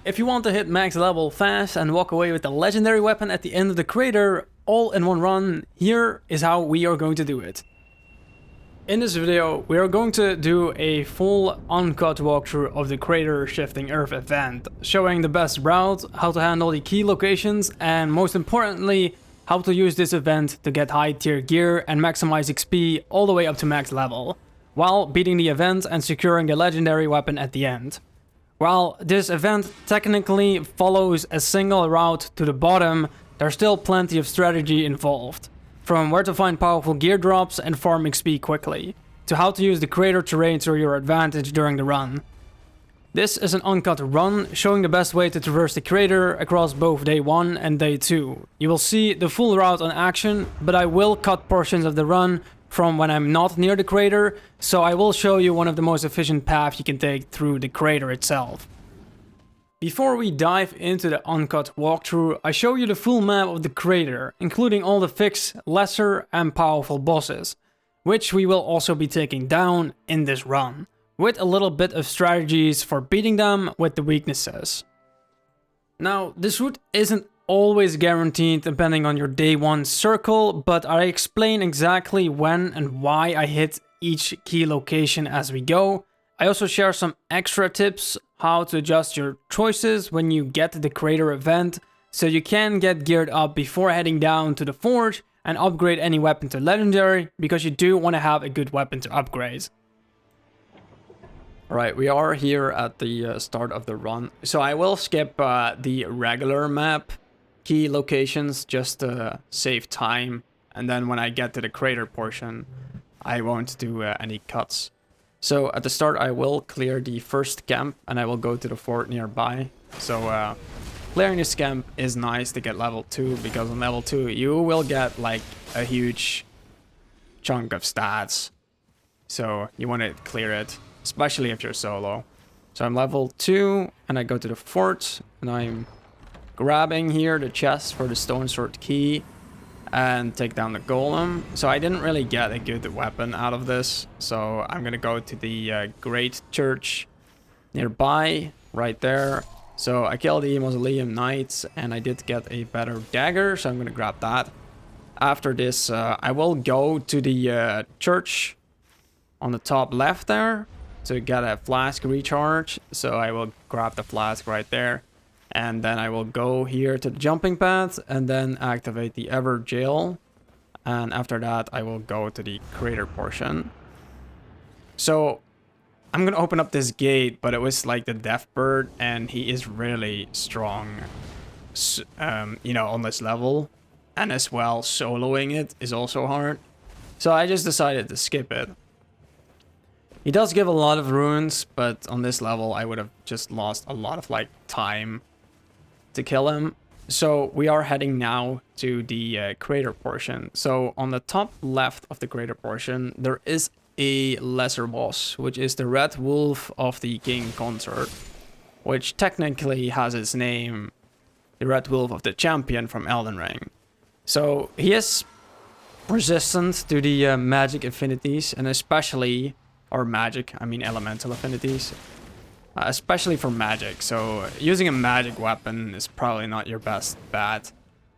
If you want to hit max level fast and walk away with the legendary weapon at the end of the crater all in one run, here is how we are going to do it. In this video, we are going to do a full uncut walkthrough of the Crater Shifting Earth event, showing the best route, how to handle the key locations, and most importantly, how to use this event to get high tier gear and maximize XP all the way up to max level, while beating the event and securing the legendary weapon at the end. While this event technically follows a single route to the bottom, there's still plenty of strategy involved. From where to find powerful gear drops and farm XP quickly, to how to use the crater terrain to your advantage during the run. This is an uncut run, showing the best way to traverse the crater across both day 1 and day 2. You will see the full route on action, but I will cut portions of the run from when I'm not near the crater, so I will show you one of the most efficient paths you can take through the crater itself. Before we dive into the uncut walkthrough, I show you the full map of the crater, including all the fixed, lesser and powerful bosses, which we will also be taking down in this run, with a little bit of strategies for beating them with the weaknesses. Now, this route isn't always guaranteed depending on your day 1 circle, but I explain exactly when and why I hit each key location as we go. I also share some extra tips how to adjust your choices when you get to the crater event, so you can get geared up before heading down to the forge and upgrade any weapon to legendary, because you do want to have a good weapon to upgrade. Alright, we are here at the start of the run, so I will skip the regular map key locations just to save time, and then when I get to the crater portion I won't do any cuts. So at the start I will clear the first camp and I will go to the fort nearby. So clearing this camp is nice to get level 2, because on level 2 you will get like a huge chunk of stats. So you want to clear it, especially if you're solo. So I'm level 2 and I go to the fort and I'm grabbing here the chest for the stone sword key and take down the golem. So I didn't really get a good weapon out of this, so I'm gonna go to the great church nearby right there. So I killed the mausoleum knights and I did get a better dagger, so I'm gonna grab that. After this I will go to the church on the top left there to get a flask recharge, so I will grab the flask right there. And then I will go here to the jumping pad and then activate the Ever Jail. And after that, I will go to the crater portion. So I'm going to open up this gate, but it was like the Death Bird and he is really strong, you know, on this level. And as well, soloing it is also hard. So I just decided to skip it. He does give a lot of runes, but on this level, I would have just lost a lot of like time to kill him. So we are heading now to the crater portion. So on the top left of the crater portion there is a lesser boss, which is the Red Wolf of the King Consort, which technically has its name, the Red Wolf of the Champion from Elden Ring. So he is resistant to the magic affinities, and especially, or magic, I mean elemental affinities. Especially for magic, so using a magic weapon is probably not your best bet.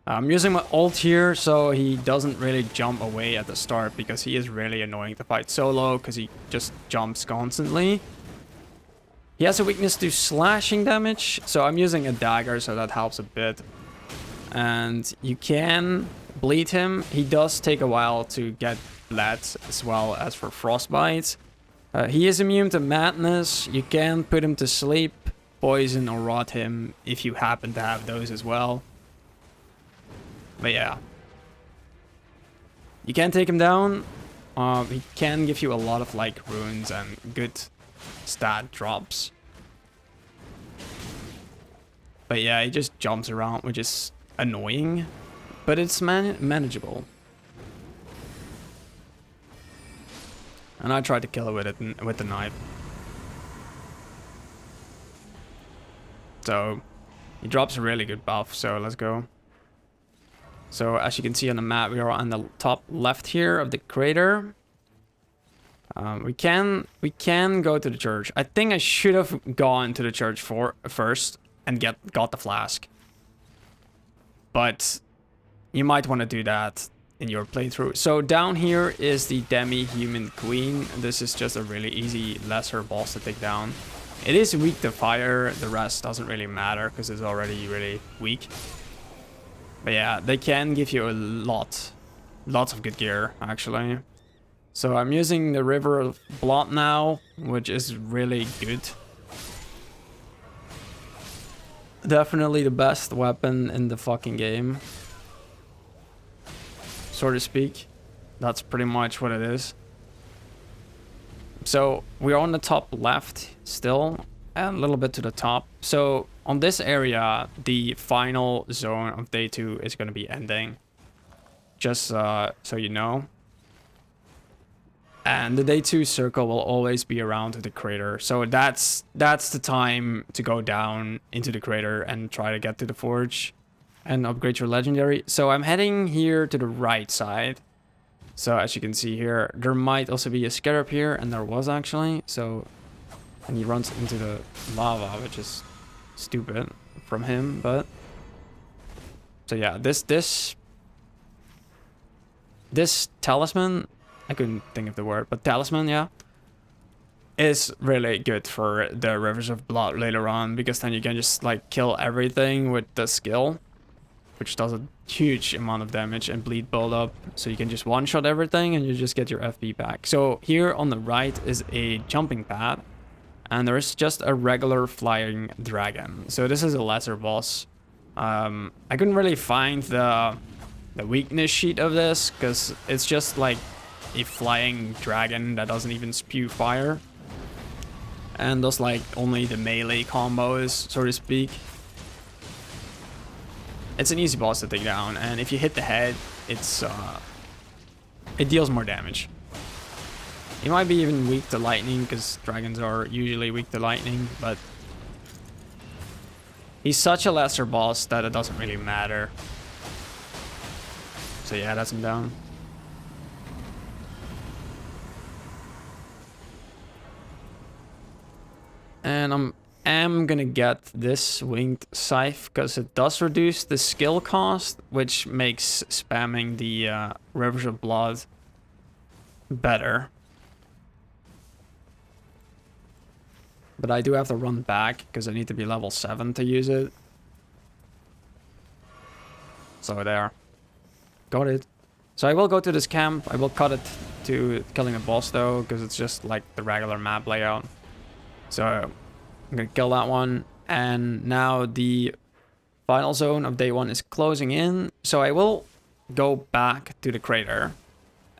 I'm using my ult here, so he doesn't really jump away at the start, because he is really annoying to fight solo, because he just jumps constantly. He has a weakness to slashing damage, so I'm using a dagger, so that helps a bit. And you can bleed him. He does take a while to get bled, as well as for frostbite. He is immune to madness. You can put him to sleep, poison or rot him if you happen to have those as well. But yeah. You can take him down. He can give you a lot of like runes and good stat drops. But yeah, he just jumps around, which is annoying. But it's manageable. And I tried to kill it with the knife. So he drops a really good buff, so let's go. So as you can see on the map, we are on the top left here of the crater. We can go to the church. I think I should have gone to the church first, and got the flask. But you might want to do that in your playthrough. So down here is the demi-human queen. This is just a really easy lesser boss to take down. It is weak to fire. The rest doesn't really matter because it's already really weak. But yeah, they can give you lots of good gear actually. So I'm using the River of Blood now, which is really good. Definitely the best weapon in the fucking game, so to speak. That's pretty much what it is. So we're on the top left still, and a little bit to the top. So on this area, the final zone of day 2 is going to be ending. Just so you know. And the day 2 circle will always be around the crater. So that's the time to go down into the crater and try to get to the forge and upgrade your legendary. So I'm heading here to the right side. So as you can see here, there might also be a scarab here, and there was actually. So, and he runs into the lava, which is stupid from him, but so yeah, this talisman, I couldn't think of the word, but talisman, yeah, is really good for the Rivers of Blood later on, because then you can just like kill everything with the skill, which does a huge amount of damage and bleed build up. So you can just one-shot everything and you just get your FP back. So here on the right is a jumping pad, and there is just a regular flying dragon. So this is a lesser boss. I couldn't really find the weakness sheet of this, because it's just like a flying dragon that doesn't even spew fire and does like only the melee combos, so to speak. It's an easy boss to take down, and if you hit the head, it deals more damage. He might be even weak to lightning, because dragons are usually weak to lightning, but he's such a lesser boss that it doesn't really matter. So yeah, that's him down. And I'm gonna get this winged scythe because it does reduce the skill cost, which makes spamming the Rivers of Blood better. But I do have to run back because I need to be level 7 to use it. So there. Got it. So I will go to this camp. I will cut it to killing a boss though, because it's just like the regular map layout. So I'm gonna kill that one. And now the final zone of day 1 is closing in. So I will go back to the crater.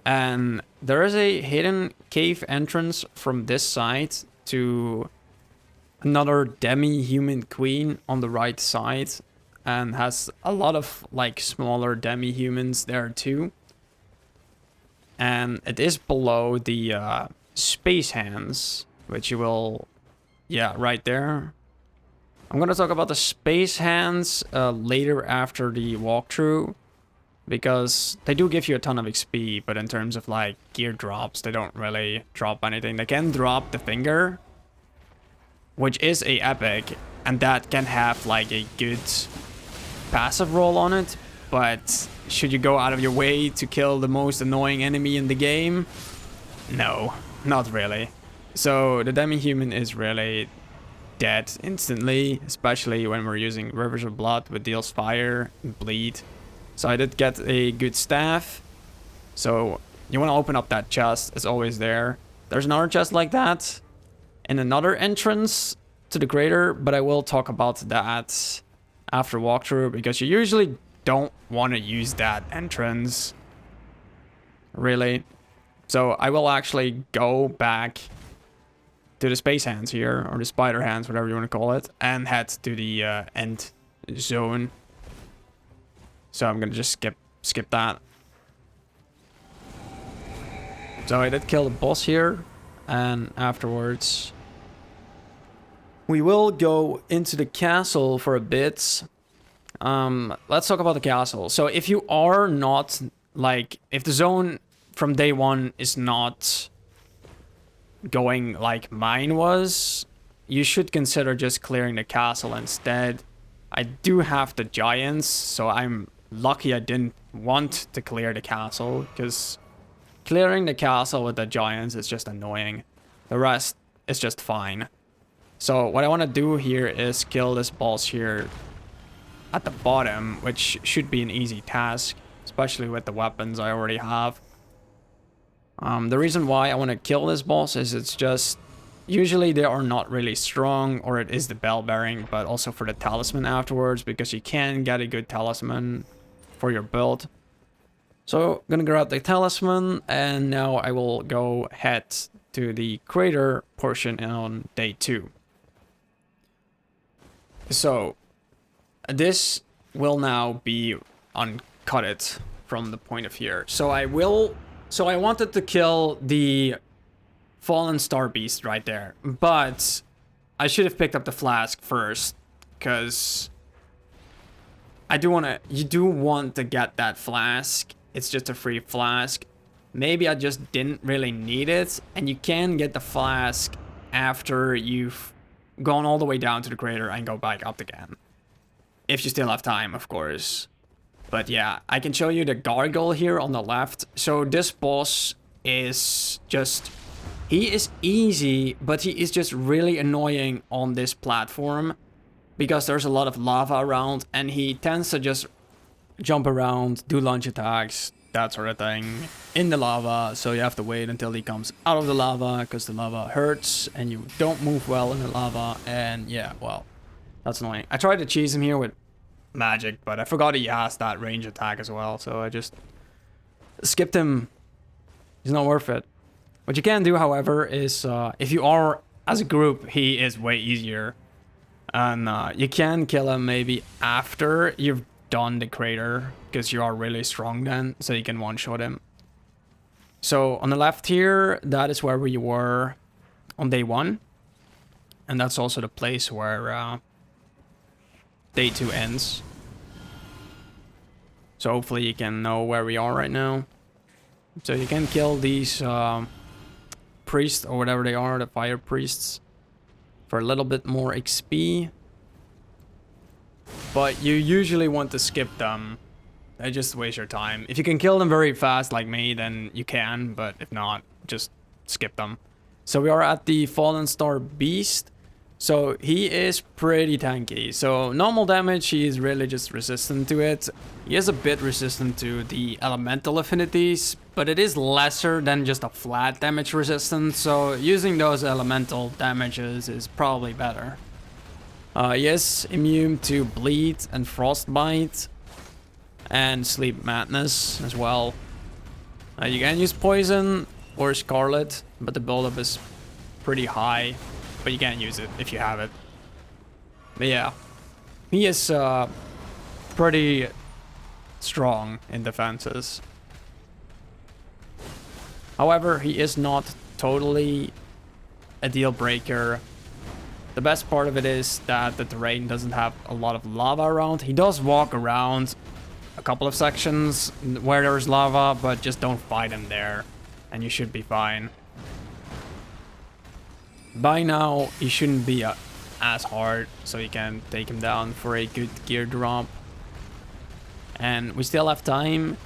And there is a hidden cave entrance from this side to another demi-human queen on the right side. And has a lot of like smaller demi-humans there too. And it is below the space hands, which you will... Yeah, right there. I'm gonna talk about the space hands later after the walkthrough, because they do give you a ton of XP, but in terms of like gear drops, they don't really drop anything. They can drop the finger, which is a epic, and that can have like a good passive roll on it, but should you go out of your way to kill the most annoying enemy in the game? No, not really. So the demi-human is really dead instantly, especially when we're using Rivers of Blood, which deals fire and bleed. So I did get a good staff. So you want to open up that chest, it's always there. There's another chest like that in another entrance to the crater, but I will talk about that after walkthrough, because you usually don't want to use that entrance, really. So I will actually go back to the space hands here, or the spider hands, whatever you want to call it, and head to the end zone. So I'm gonna just skip that. So I did kill the boss here, and afterwards we will go into the castle for a bit. Let's talk about the castle. So if you are not, like, if the zone from day 1 is not going like mine was, you should consider just clearing the castle instead. I do have the giants, so I'm lucky I didn't want to clear the castle, because clearing the castle with the giants is just annoying. The rest is just fine. So what I want to do here is kill this boss here at the bottom, which should be an easy task, especially with the weapons I already have. The reason why I want to kill this boss is it's just... usually they are not really strong, or it is the bell bearing, but also for the talisman afterwards, because you can get a good talisman for your build. So, gonna grab the talisman, and now I will go head to the crater portion on day 2. So, this will now be uncut from the point of here. So I wanted to kill the Fallen Star Beast right there, but I should have picked up the flask first, because you do want to get that flask. It's just a free flask. Maybe I just didn't really need it, and you can get the flask after you've gone all the way down to the crater and go back up again. If you still have time, of course. But yeah, I can show you the gargoyle here on the left. So this boss is just... he is easy, but he is just really annoying on this platform, because there's a lot of lava around, and he tends to just jump around, do launch attacks, that sort of thing, in the lava. So you have to wait until he comes out of the lava, because the lava hurts, and you don't move well in the lava, and yeah, well, that's annoying. I tried to cheese him here with magic, but I forgot he has that range attack as well, so I just skipped him. He's not worth it. What you can do, however, is if you are as a group, he is way easier. And you can kill him maybe after you've done the crater, because you are really strong then, so you can one-shot him. So on the left here, that is where we were on day 1. And that's also the place where day 2 ends. So hopefully you can know where we are right now. So you can kill these... priests, or whatever they are, the fire priests, for a little bit more XP. But you usually want to skip them. They just waste your time. If you can kill them very fast like me, then you can, but if not, just skip them. So we are at the Fallen Star Beast. So he is pretty tanky. So normal damage, he is really just resistant to it. He is a bit resistant to the elemental affinities, but it is lesser than just a flat damage resistance. So using those elemental damages is probably better. He is immune to bleed and frostbite and sleep madness as well. You can use poison or scarlet, but the buildup is pretty high. But you can't use it if you have it. But yeah, he is pretty strong in defenses. However, he is not totally a deal breaker. The best part of it is that the terrain doesn't have a lot of lava around. He does walk around a couple of sections where there's lava, but just don't fight him there, and you should be fine. By now, he shouldn't be as hard, so you can take him down for a good gear drop. And we still have time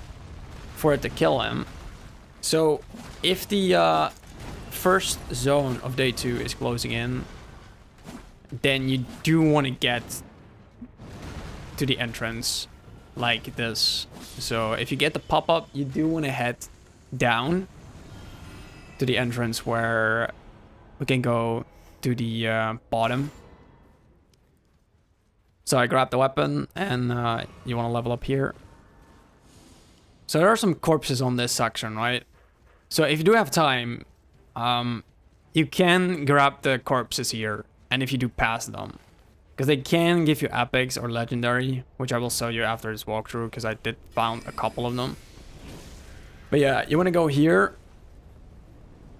for it to kill him. So, if the first zone of day 2 is closing in, then you do want to get to the entrance like this. So, if you get the pop-up, you do want to head down to the entrance where... we can go to the bottom. So I grabbed the weapon, and you want to level up here. So there are some corpses on this section, right? So if you do have time, you can grab the corpses here, and if you do pass them. Because they can give you epics or legendary, which I will show you after this walkthrough, because I did found a couple of them. But yeah, you want to go here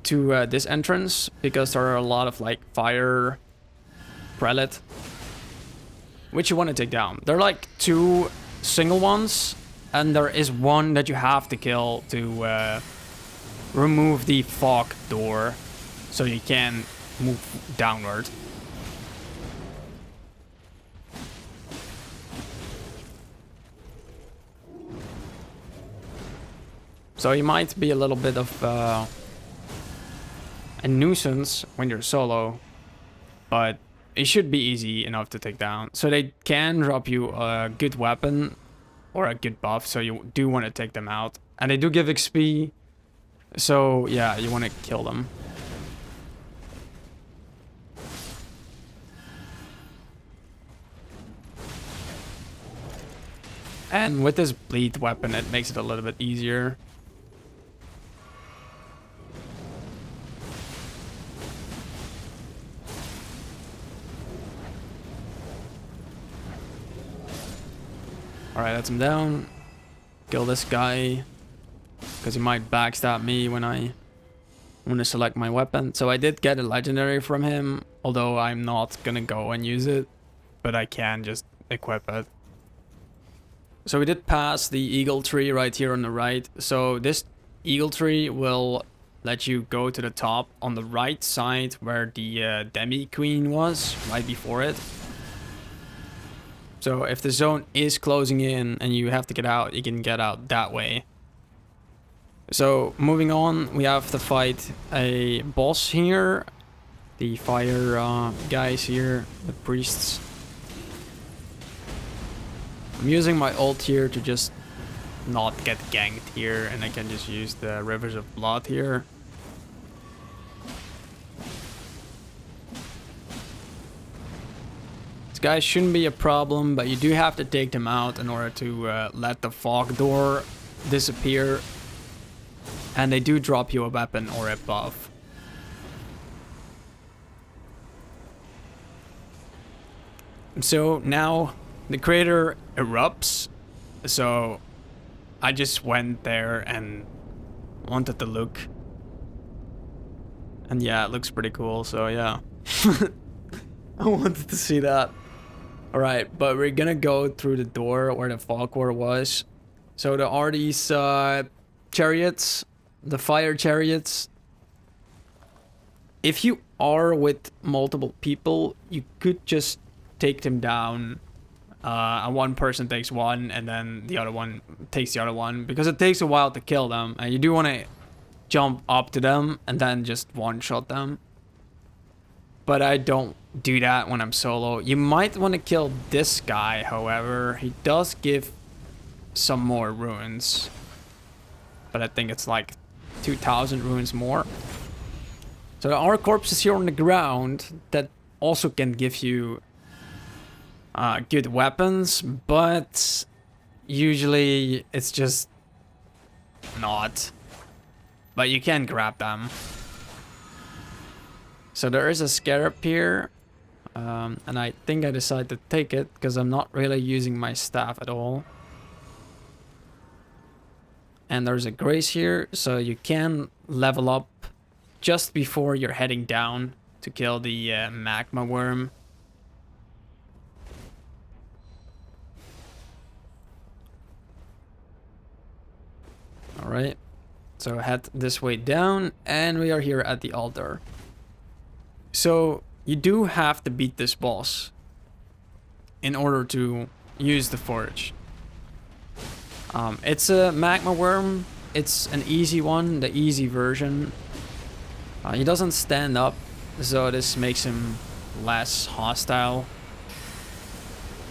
to this entrance, because there are a lot of like fire prelate, which you want to take down. There are like 2 single ones, and there is one that you have to kill to remove the fog door, so you can move downward. So you might be a little bit of a nuisance when you're solo, but it should be easy enough to take down. So they can drop you a good weapon or a good buff, so you do want to take them out. And they do give XP, so yeah, you want to kill them. And with this bleed weapon, it makes it a little bit easier. Alright, that's him down. Kill this guy, because he might backstab me when I want to select my weapon. So I did get a legendary from him, although I'm not gonna go and use it, but I can just equip it. So we did pass the eagle tree right here on the right. So this eagle tree will let you go to the top on the right side where the Demi Queen was, right before it. So if the zone is closing in and you have to get out, you can get out that way. So moving on, we have to fight a boss here. The fire guys here, the priests. I'm using my ult here to just not get ganked here, and I can just use the rivers of blood here. These guys shouldn't be a problem, but you do have to take them out in order to let the fog door disappear. And they do drop you a weapon or a buff. So now the crater erupts, so I just went there and wanted to look. And yeah, it looks pretty cool, so yeah. I wanted to see that. Alright, but we're gonna go through the door where the fog core was. So there are these chariots, the fire chariots. If you are with multiple people, you could just take them down. And one person takes one, and then the other one takes the other one, because it takes a while to kill them, and you do want to jump up to them and then just one-shot them. But I don't do that when I'm solo. You might want to kill this guy, however. He does give some more runes, but I think it's like 2,000 runes more. So there are corpses here on the ground that also can give you good weapons, but usually it's just not. But you can grab them. So there is a scarab here, and I think I decided to take it because I'm not really using my staff at all. And there's a grace here, so you can level up just before you're heading down to kill the magma worm. Alright, so head this way down, and we are here at the altar. So you do have to beat this boss in order to use the forge. It's a magma worm. It's an easy one, the easy version. He doesn't stand up, so this makes him less hostile.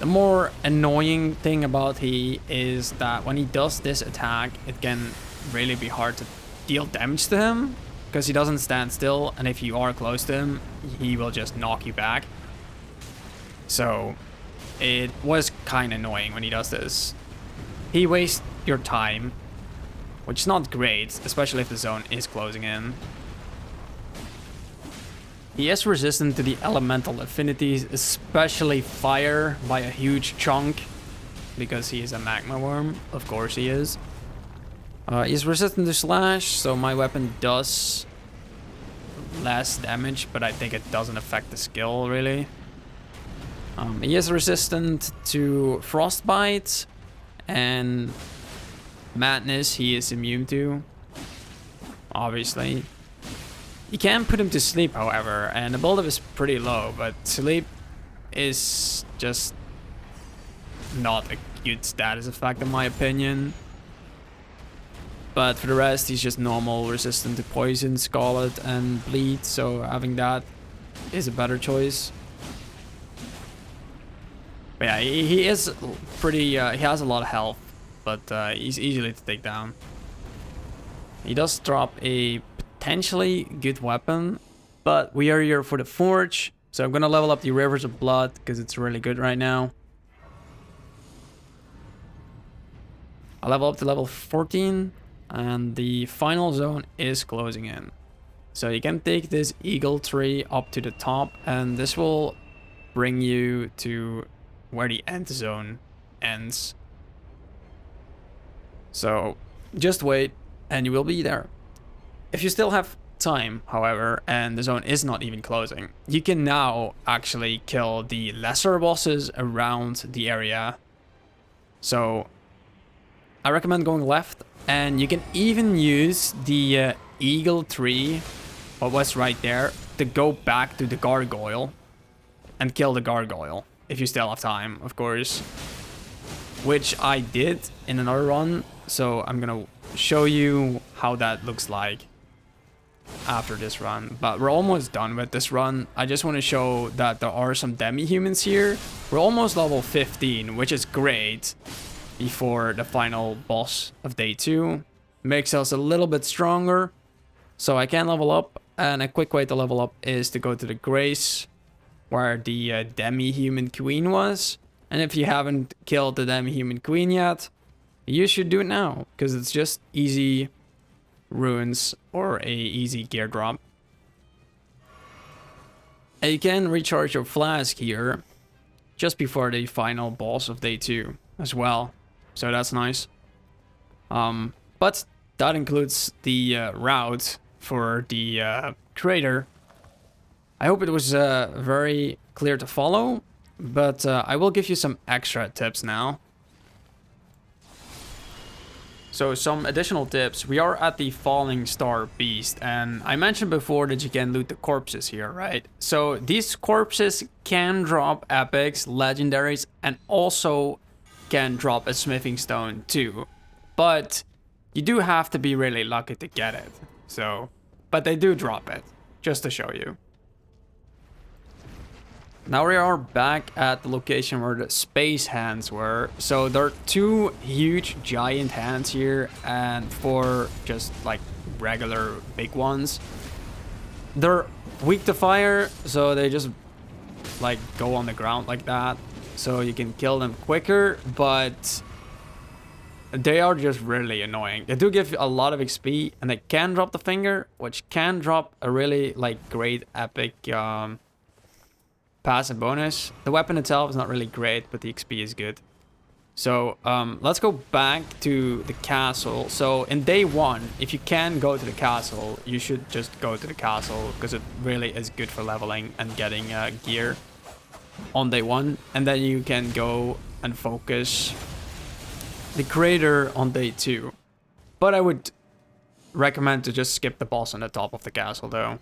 The more annoying thing about he is that when he does this attack, it can really be hard to deal damage to him, because he doesn't stand still, and if you are close to him, he will just knock you back. So it was kind of annoying when he does this. He wastes your time, which is not great, especially if the zone is closing in. He is resistant to the elemental affinities, especially fire, by a huge chunk, because he is a magma worm. Of course he is. He's resistant to slash, so my weapon does less damage, but I think it doesn't affect the skill really. He is resistant to frostbite, and madness he is immune to, obviously. You can put him to sleep, however, and the build-up is pretty low, but sleep is just not a good status effect in my opinion. But for the rest, he's just normal, resistant to poison, scarlet, and bleed. So having that is a better choice. But yeah, he is pretty, he has a lot of health, but he's easily to take down. He does drop a potentially good weapon, but we are here for the Forge. So I'm gonna level up the Rivers of Blood, because it's really good right now. I'll level up to level 14, and the final zone is closing in. So you can take this eagle tree up to the top, and this will bring you to where the end zone ends. So just wait and you will be there. If you still have time, however, and the zone is not even closing, you can now actually kill the lesser bosses around the area. So I recommend going left, and you can even use the eagle tree, what was right there, to go back to the gargoyle and kill the gargoyle. If you still have time, of course. Which I did in another run. So I'm gonna show you how that looks like after this run. But we're almost done with this run. I just want to show that there are some demi-humans here. We're almost level 15, which is great. Before the final boss of day 2. Makes us a little bit stronger. So I can level up. And a quick way to level up is to go to the Grace, where the demi-human queen was. And if you haven't killed the demi-human queen yet, you should do it now, because it's just easy runes or a easy gear drop. And you can recharge your flask here just before the final boss of day 2 as well. So that's nice. But that includes the route for the crater. I hope it was very clear to follow, but I will give you some extra tips now. So some additional tips. We are at the Falling Star Beast, and I mentioned before that you can loot the corpses here, right? So these corpses can drop epics, legendaries, and also can drop a smithing stone too. But you do have to be really lucky to get it. So, but they do drop it, just to show you. Now we are back at the location where the space hands were. So there are 2 huge giant hands here, and 4 just like regular big ones. They're weak to fire, so they just like go on the ground like that. So you can kill them quicker, but they are just really annoying. They do give a lot of XP, and they can drop the finger, which can drop a really like great epic pass and bonus. The weapon itself is not really great, but the XP is good. So let's go back to the castle. So in day 1, if you can go to the castle, you should just go to the castle, because it really is good for leveling and getting gear on day 1. And then you can go and focus the crater on day 2. But I would recommend to just skip the boss on the top of the castle though.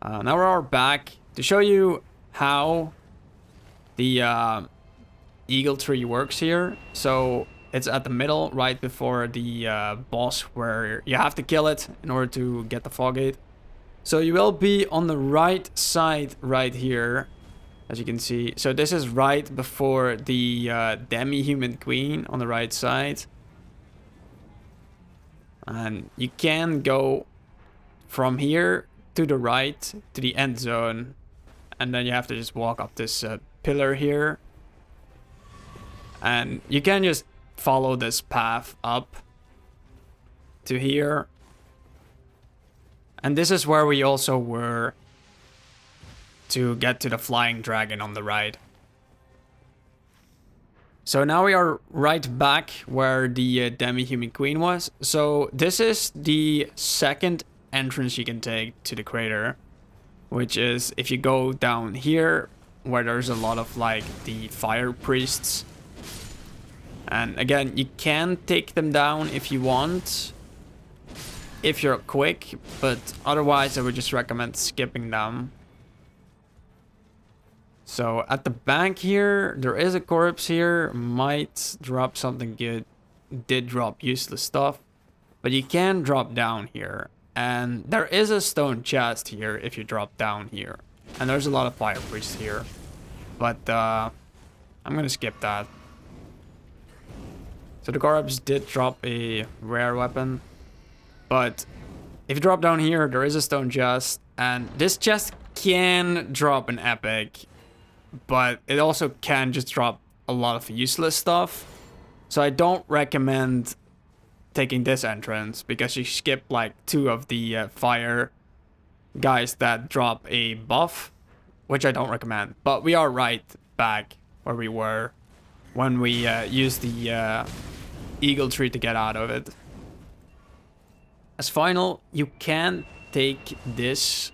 Now we are back to show you how the eagle tree works here. So it's at the middle, right before the boss, where you have to kill it in order to get the fog gate. So you will be on the right side right here, as you can see. So this is right before the demi-human queen on the right side. And you can go from here to the right to the end zone. And then you have to just walk up this pillar here. And you can just follow this path up to here. And this is where we also were to get to the flying dragon on the right. So now we are right back where the demi-human queen was. So this is the second entrance you can take to the crater, which is if you go down here where there's a lot of like the fire priests. And again, you can take them down if you want, if you're quick, but otherwise I would just recommend skipping them. So at the bank here, there is a corpse here, might drop something good, did drop useless stuff. but you can drop down here. And there is a stone chest here if you drop down here. And there's a lot of fire priests here. But I'm gonna skip that. So the Garbs did drop a rare weapon. But if you drop down here, there is a stone chest. And this chest can drop an epic. But it also can just drop a lot of useless stuff. So I don't recommend taking this entrance, because you skip like 2 of the fire guys that drop a buff, which I don't recommend. But we are right back where we were when we used the eagle tree to get out of it. As final, you can take this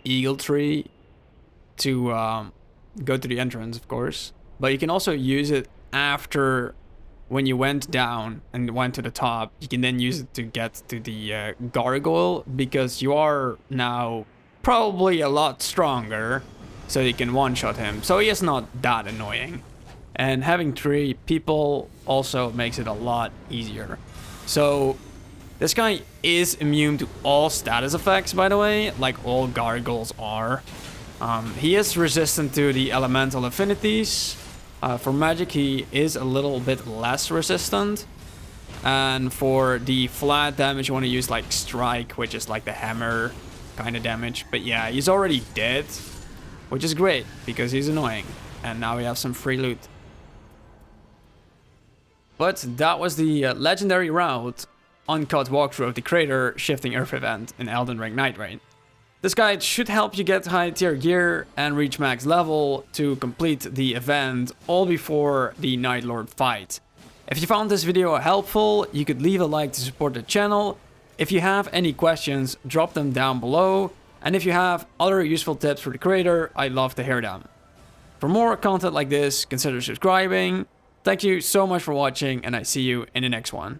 eagle tree to go to the entrance, of course, but you can also use it after, when you went down and went to the top. You can then use it to get to the gargoyle, because you are now probably a lot stronger, so you can one-shot him. So he is not that annoying. And having 3 people also makes it a lot easier. So this guy is immune to all status effects, by the way, like all gargoyles are. He is resistant to the elemental affinities. For magic, he is a little bit less resistant. And for the flat damage, you want to use like strike, which is like the hammer kind of damage. But yeah, he's already dead, which is great because he's annoying. And now we have some free loot. But that was the legendary route uncut walkthrough of the Crater Shifting Earth event in Elden Ring Nightreign. This guide should help you get high tier gear and reach max level to complete the event, all before the Night Lord fight. If you found this video helpful, you could leave a like to support the channel. If you have any questions, drop them down below. And if you have other useful tips for the creator, I'd love to hear them. For more content like this, consider subscribing. Thank you so much for watching, and I see you in the next one.